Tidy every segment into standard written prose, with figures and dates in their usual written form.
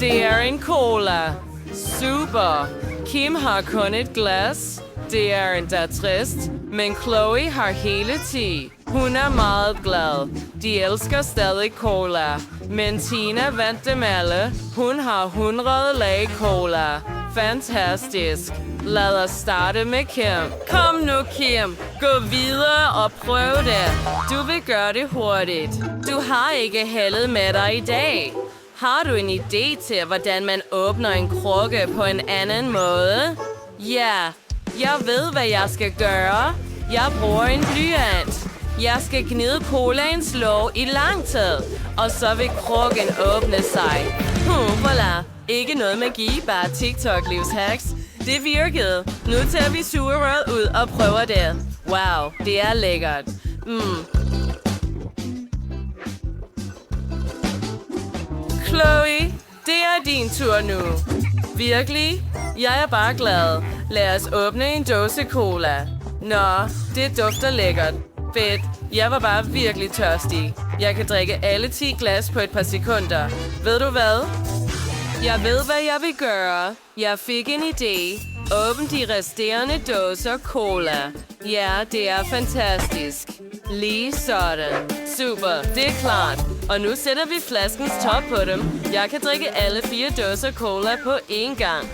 Det er en cola. Super. Kim har kun et glas. Det er endda trist. Men Chloe har hele 10. Hun er meget glad. De elsker stadig cola. Men Tina vandt dem alle. Hun har 100 lag cola. Fantastisk. Lad os starte med Kim. Kom nu, Kim. Gå videre og prøv det. Du vil gøre det hurtigt. Du har ikke heldet med dig i dag. Har du en idé til, hvordan man åbner en krukke på en anden måde? Ja, jeg ved, hvad jeg skal gøre. Jeg bruger en blyant. Jeg skal gnide colaens låg i lang tid, og så vil krukken åbne sig. Voilà. Ikke noget magi, bare TikTok-livshacks. Det virkede. Nu tager vi sugerøret ud og prøver det. Wow, det er lækkert. Chloe, det er din tur nu. Virkelig? Jeg er bare glad. Lad os åbne en dåse cola. Nå, det dufter lækkert. Fedt. Jeg var bare virkelig tørstig. Jeg kan drikke alle 10 glas på et par sekunder. Ved du hvad? Jeg ved, hvad jeg vil gøre. Jeg fik en idé. Åbn de resterende dåser cola. Ja, det er fantastisk. Lige sådan. Super, det er klart. Og nu sætter vi flaskens top på dem. Jeg kan drikke alle 4 dåser cola på én gang.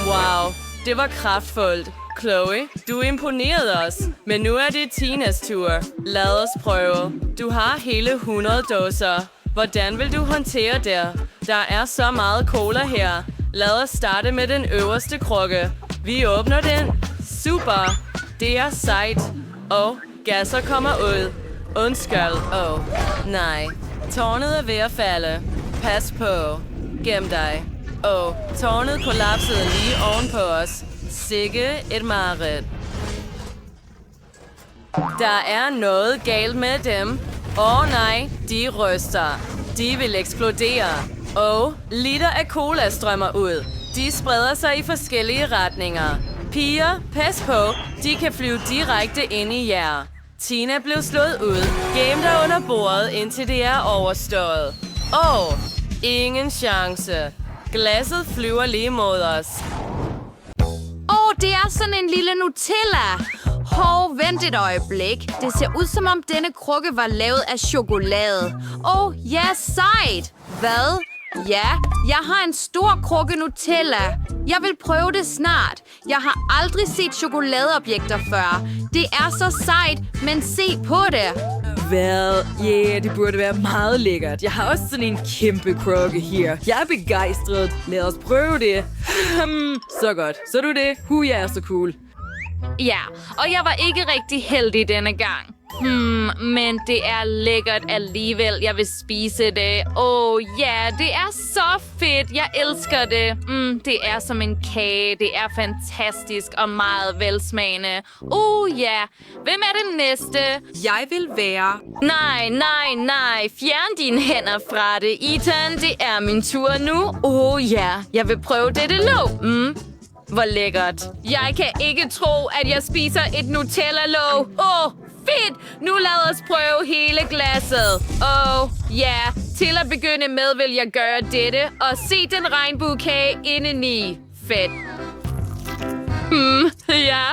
Wow, det var kraftfuldt. Chloe, du imponerede os. Men nu er det Tinas tur. Lad os prøve. Du har hele 100 dåser. Hvordan vil du håndtere det? Der er så meget cola her. Lad os starte med den øverste krukke. Vi åbner den. Super. Det er sejt. Og gasser kommer ud. Undskyld. Nej. Tårnet er ved at falde. Pas på. Gem dig. Tårnet kollapsede lige ovenpå os. Sikke et mareridt. Der er noget galt med dem. Nej, de ryster. De vil eksplodere. Liter af cola strømmer ud. De spreder sig i forskellige retninger. Piger, pas på. De kan flyve direkte ind i jer. Tina blev slået ud. Gem dig under bordet, indtil det er overstået. Ingen chance. Glasset flyver lige mod os. Det er sådan en lille Nutella. Vent et øjeblik. Det ser ud, som om denne krukke var lavet af chokolade. Ja, sejt. Hvad? Ja, jeg har en stor krukke Nutella. Jeg vil prøve det snart. Jeg har aldrig set chokoladeobjekter før. Det er så sejt, men se på det. Hvad? Det burde være meget lækkert. Jeg har også sådan en kæmpe krukke her. Jeg er begejstret. Lad os prøve det. Så godt. Så du det? Jeg er så cool. Ja, og jeg var ikke rigtig heldig denne gang. Men det er lækkert alligevel. Jeg vil spise det. Det er så fedt. Jeg elsker det. Det er som en kage. Det er fantastisk og meget velsmagende. Hvem er den næste? Jeg vil være... Nej. Fjern dine hænder fra det, Ethan. Det er min tur nu. Jeg vil prøve dette låg. Hvor lækkert. Jeg kan ikke tro, at jeg spiser et Nutella-låg. Fedt! Nu lad os prøve hele glasset. Til at begynde med vil jeg gøre dette og se den regnbuekage indeni. Fedt. Ja.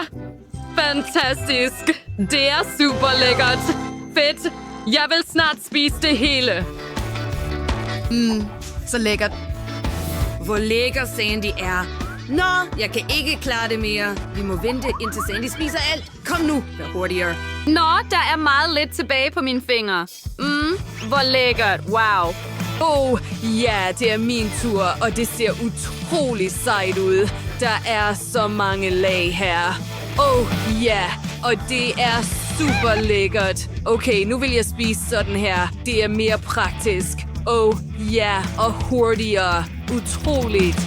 Fantastisk. Det er super lækkert. Fedt. Jeg vil snart spise det hele. Så lækkert. Hvor lækker Sandy er. Nå, jeg kan ikke klare det mere. Vi må vente, indtil Sandy spiser alt. Kom nu, vær hurtigere. Nå, der er meget lidt tilbage på mine fingre. Hvor lækkert. Wow. Det er min tur, og det ser utrolig sejt ud. Der er så mange lag her. Og det er super lækkert. Okay, nu vil jeg spise sådan her. Det er mere praktisk. Og hurtigere. Utroligt.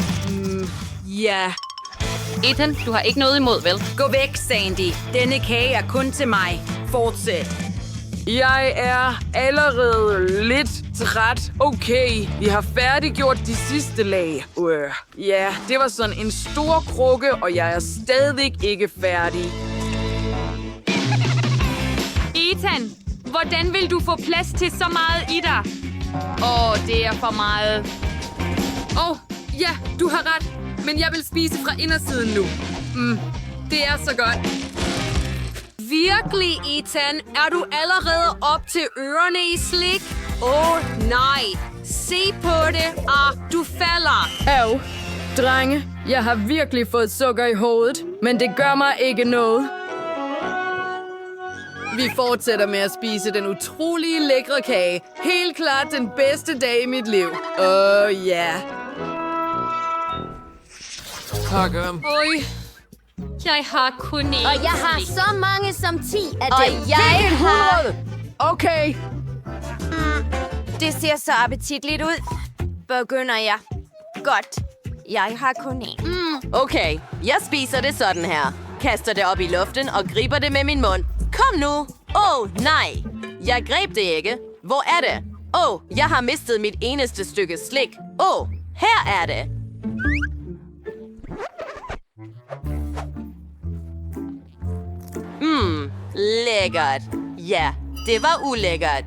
Ethan, du har ikke noget imod, vel? Gå væk, Sandy. Denne kage er kun til mig. Fortsæt. Jeg er allerede lidt træt. Okay, vi har færdiggjort de sidste lag. Ja, det var sådan en stor krukke, og jeg er stadig ikke færdig. Ethan, hvordan vil du få plads til så meget i dig? Det er for meget. Ja, du har ret. Men jeg vil spise fra indersiden nu. Det er så godt. Virkelig, Ethan? Er du allerede op til ørerne i slik? Nej. Se på det. Du falder. Drenge, jeg har virkelig fået sukker i hovedet, men det gør mig ikke noget. Vi fortsætter med at spise den utrolige lækre kage. Helt klart den bedste dag i mit liv. Ja. Oj. Jeg har kun én. Og jeg har så mange som 10 af dem. Og jeg har... Okay. Det ser så appetitligt ud. Begynder jeg. Godt. Jeg har kun én. Okay, jeg spiser det sådan her. Kaster det op i luften og griber det med min mund. Kom nu! Nej! Jeg greb det ikke. Hvor er det? Jeg har mistet mit eneste stykke slik. Her er det. Lækkert. Ja, det var ulækkert.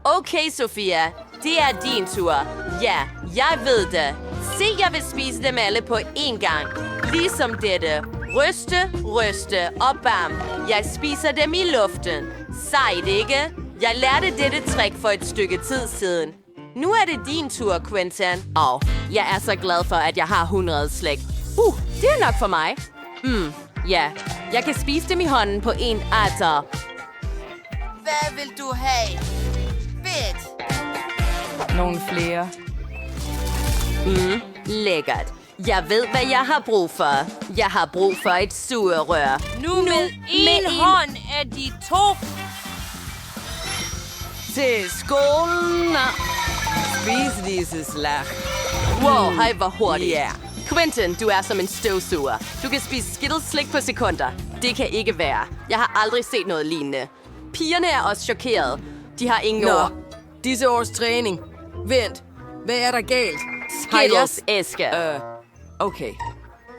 Okay, Sofia. Det er din tur. Ja, jeg ved det. Se, jeg vil spise dem alle på én gang. Ligesom dette. Ryste, ryste og bam. Jeg spiser dem i luften. Sejt, ikke? Jeg lærte dette trick for et stykke tid siden. Nu er det din tur, Quentin. Jeg er så glad for, at jeg har 100 slik. Det er nok for mig. Ja, jeg kan spise dem i hånden på en atter. Hvad vil du have? Fedt. Nogle flere. Lækkert. Jeg ved, hvad jeg har brug for. Jeg har brug for et sugerør. Nu med en hånd af de to. Til skolen. Spis disse slag. Wow, hej, hvor hurtigt. Ja. Quentin, du er som en støvsuger. Du kan spise Skittles slik på sekunder. Det kan ikke være. Jeg har aldrig set noget lignende. Pigerne er også chokerede. De har ingen ord. Disse års træning. Vent, hvad er der galt? Skittles æske. Okay.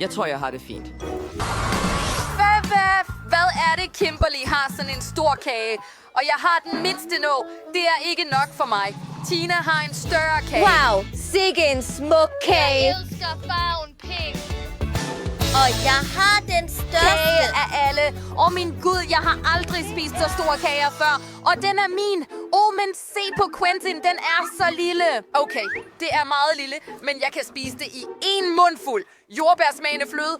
Jeg tror, jeg har det fint. Hvad er det, Kimberly har sådan en stor kage? Og jeg har den mindste nå. Det er ikke nok for mig. Tina har en større kage. Wow, sikke en smuk kage. elsker farven pink. Og jeg har den største. Kage af alle. Min gud, jeg har aldrig spist så store kager før. Og den er min. Men se på Quentin, den er så lille. Okay, det er meget lille, men jeg kan spise det i en mundfuld. Jordbærsmagende fløde.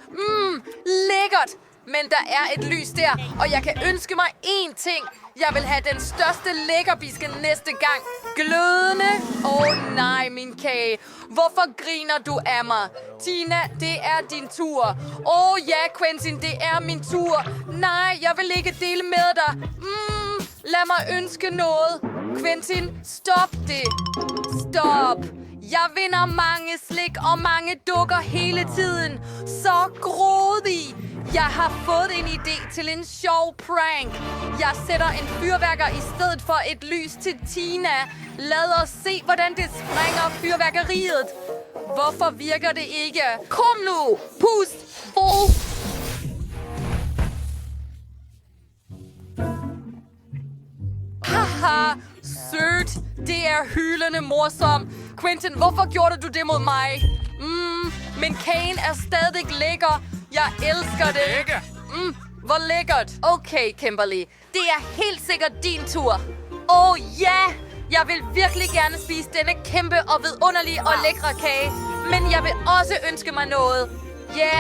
Lækkert. Men der er et lys der, og jeg kan ønske mig én ting. Jeg vil have den største lækkerbiske næste gang. Glødende. Nej, min kage. Hvorfor griner du af mig? Tina, det er din tur. Ja, Quentin, det er min tur. Nej, jeg vil ikke dele med dig. Lad mig ønske noget. Quentin, stop det. Stop. Jeg vinder mange slik og mange dukker hele tiden. Så grådig. Jeg har fået en idé til en sjov prank. Jeg sætter en fyrværker i stedet for et lys til Tina. Lad os se, hvordan det sprænger fyrværkeriet. Hvorfor virker det ikke? Kom nu! Pust! Fod! Haha! Sødt! Det er hyldende morsom. Quentin, hvorfor gjorde du det mod mig? Men kagen er stadig lækker. Jeg elsker det. Hvor lækkert. Okay, Kimberly. Det er helt sikkert din tur. Ja! Jeg vil virkelig gerne spise denne kæmpe og vidunderlige og lækre kage. Men jeg vil også ønske mig noget. Ja,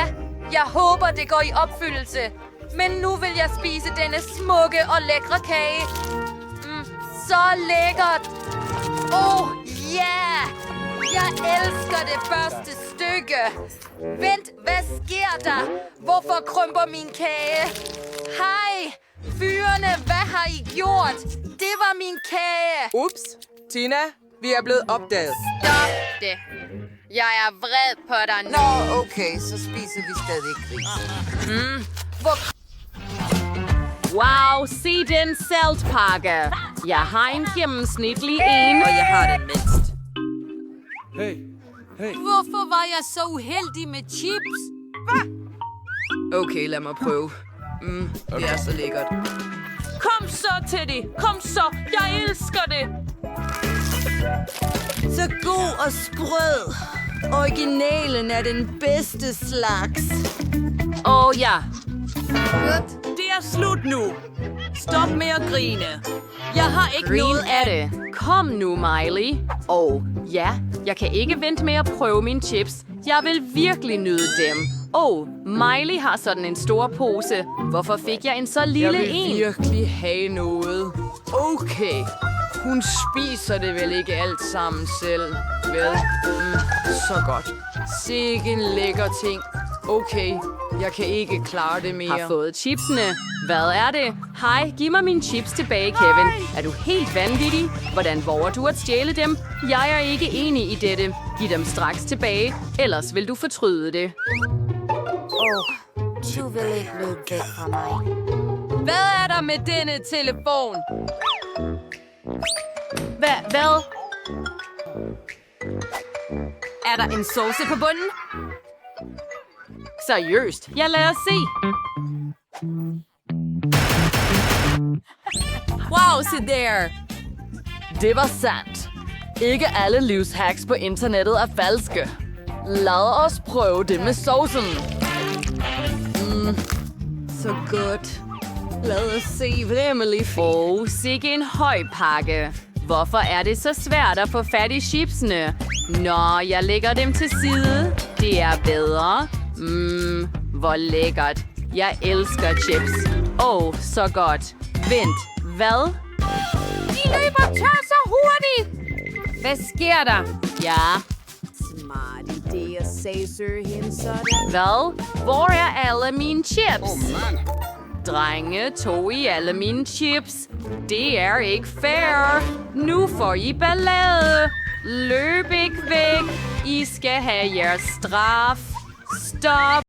jeg håber, det går i opfyldelse. Men nu vil jeg spise denne smukke og lækre kage. Så lækkert. Ja! Jeg elsker det første stykke. Vent, hvad sker der? Hvorfor krymper min kage? Hej! Fyrene, hvad har I gjort? Det var min kage. Ups, Tina, vi er blevet opdaget. Stop det. Jeg er vred på dig nu. Okay, så spiser vi stadig gris. Wow, se den saltpakke. Jeg har en gennemsnitlig en. Og jeg har den mindst. Hvorfor var jeg så uheldig med chips? Okay, lad mig prøve. Det er så lækkert. Kom så, Teddy. Kom så. Jeg elsker det. Så god og sprød. Originalen er den bedste slags. Ja. Det er slut nu. Stop med at grine. Jeg har ikke Green noget er det. Kom nu, Miley. Ja, jeg kan ikke vente med at prøve mine chips. Jeg vil virkelig nyde dem. Miley har sådan en stor pose. Hvorfor fik jeg en så lille en? virkelig have noget. Okay. Hun spiser det vel ikke alt sammen selv, vel? Så godt. Sikke en lækker ting. Okay, jeg kan ikke klare det mere. Har fået chipsene. Hvad er det? Hej, giv mig mine chips tilbage, Kevin. Er du helt vanvittig? Hvordan våger du at stjæle dem? Jeg er ikke enig i dette. Giv dem straks tilbage, ellers vil du fortryde det. Du vil ikke løbe væk fra mig. Hvad er der med denne telefon? Hvad? Er der en sauce på bunden? Seriøst? Ja, lad os se. Wow, se der. Det var sandt. Ikke alle livshacks på internettet er falske. Lad os prøve det med sovsen. Så godt. Lad os se, hvad Emily får. Sikke en høj pakke. Hvorfor er det så svært at få fat i chipsene? Nå, jeg lægger dem til side. Det er bedre. Hvor lækkert. Jeg elsker chips. Så godt. Vent, hvad? De løber tør så hurtigt. Hvad sker der? Ja, Smart idé at sagsøge hende sådan. hvad? Hvor er alle mine chips? Drenge, tog I alle mine chips? Det er ikke fair. Nu får I ballade. Løb ikke væk. I skal have jeres straf. Stop.